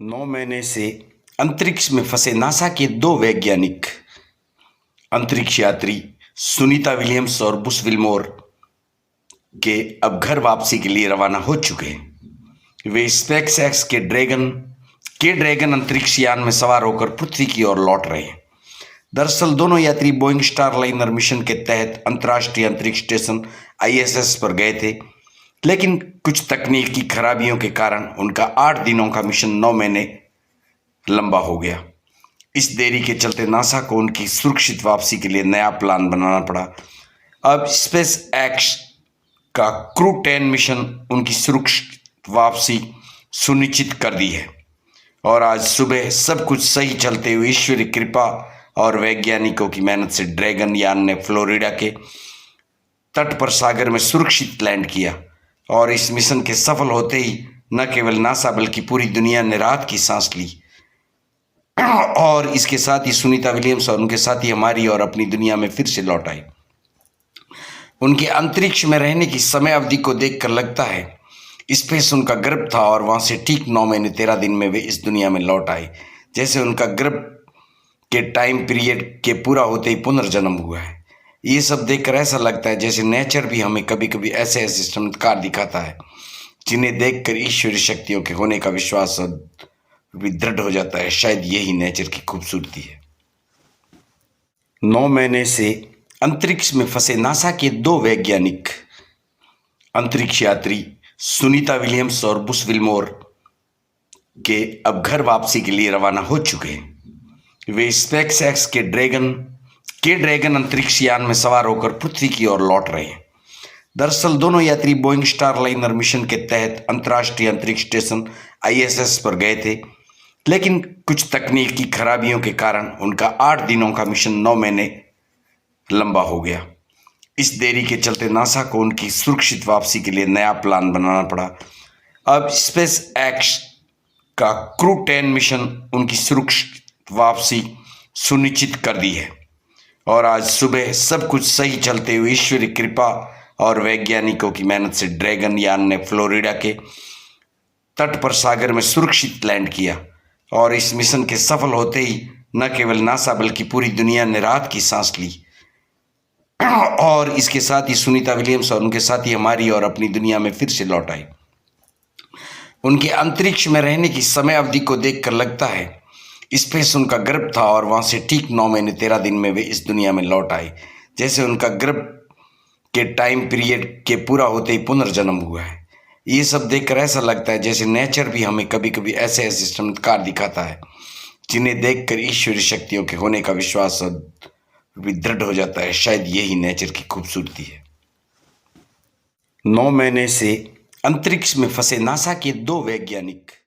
9 महीने से अंतरिक्ष में फंसे नासा के दो वैज्ञानिक अंतरिक्ष यात्री सुनीता विलियम्स और बुश विल्मोर के अब घर वापसी के लिए रवाना हो चुके हैं। वे स्पेसएक्स के ड्रैगन अंतरिक्ष यान में सवार होकर पृथ्वी की ओर लौट रहे हैं। दरअसल दोनों यात्री बोइंग स्टारलाइनर मिशन के तहत अंतर्राष्ट्रीय अंतरिक्ष स्टेशन ISS पर गए थे, लेकिन कुछ तकनीकी खराबियों के कारण उनका 8 दिनों का मिशन 9 महीने लंबा हो गया। इस देरी के चलते नासा को उनकी सुरक्षित वापसी के लिए नया प्लान बनाना पड़ा। अब स्पेस एक्स का क्रू 10 मिशन उनकी सुरक्षित वापसी सुनिश्चित कर दी है और आज सुबह सब कुछ सही चलते हुए ईश्वरीय कृपा और वैज्ञानिकों की मेहनत से ड्रैगन यान ने फ्लोरिडा के तट पर सागर में सुरक्षित लैंड किया और इस मिशन के सफल होते ही न केवल नासा बल्कि पूरी दुनिया ने राहत की सांस ली और इसके साथ ही सुनीता विलियम्स और उनके साथी हमारी और अपनी दुनिया में फिर से लौट आए। उनके अंतरिक्ष में रहने की समय अवधि को देखकर लगता है स्पेस उनका गर्भ था और वहां से ठीक 9 महीने 13 दिन में वे इस दुनिया में लौट आए। जैसे उनका गर्भ के टाइम पीरियड के पूरा होते ही पुनर्जन्म हुआ है। ये सब देखकर ऐसा लगता है जैसे नेचर भी हमें कभी कभी ऐसे ऐसे चमत्कार दिखाता है जिन्हें देखकर ईश्वरीय शक्तियों के होने का विश्वास भी दृढ़ हो जाता है। शायद यही नेचर की खूबसूरती है। 9 महीने से अंतरिक्ष में फंसे नासा के दो वैज्ञानिक अंतरिक्ष यात्री सुनीता विलियम्स और बुश विल्मोर के अब घर वापसी के लिए रवाना हो चुके हैं। वे स्पेसएक्स के ड्रैगन अंतरिक्ष यान में सवार होकर पृथ्वी की ओर लौट रहे हैं। दरअसल दोनों यात्री बोइंग स्टारलाइनर मिशन के तहत अंतर्राष्ट्रीय अंतरिक्ष स्टेशन ISS पर गए थे, लेकिन कुछ तकनीकी खराबियों के कारण उनका 8 दिनों का मिशन 9 महीने लंबा हो गया। इस देरी के चलते नासा को उनकी सुरक्षित वापसी के लिए नया प्लान बनाना पड़ा। अब स्पेस एक्स का क्रू 10 मिशन उनकी सुरक्षित वापसी सुनिश्चित कर दी है और आज सुबह सब कुछ सही चलते हुए ईश्वरीय कृपा और वैज्ञानिकों की मेहनत से ड्रैगन यान ने फ्लोरिडा के तट पर सागर में सुरक्षित लैंड किया और इस मिशन के सफल होते ही न केवल नासा बल्कि पूरी दुनिया ने राहत की सांस ली और इसके साथ ही सुनीता विलियम्स और उनके साथी हमारी और अपनी दुनिया में फिर से लौट आए। उनके अंतरिक्ष में रहने की समय अवधि को देखकर लगता है स्पेस उनका गर्भ था और वहां से ठीक 9 महीने 13 दिन में वे इस दुनिया में लौट आए। जैसे उनका गर्भ के टाइम पीरियड के पूरा होते ही पुनर्जन्म हुआ है। ये सब देखकर ऐसा लगता है जैसे नेचर भी हमें कभी कभी ऐसे ऐसे चमत्कार दिखाता है जिन्हें देखकर ईश्वरीय शक्तियों के होने का विश्वास भी दृढ़ हो जाता है। शायद यही नेचर की खूबसूरती है। 9 महीने से अंतरिक्ष में फंसे नासा के दो वैज्ञानिक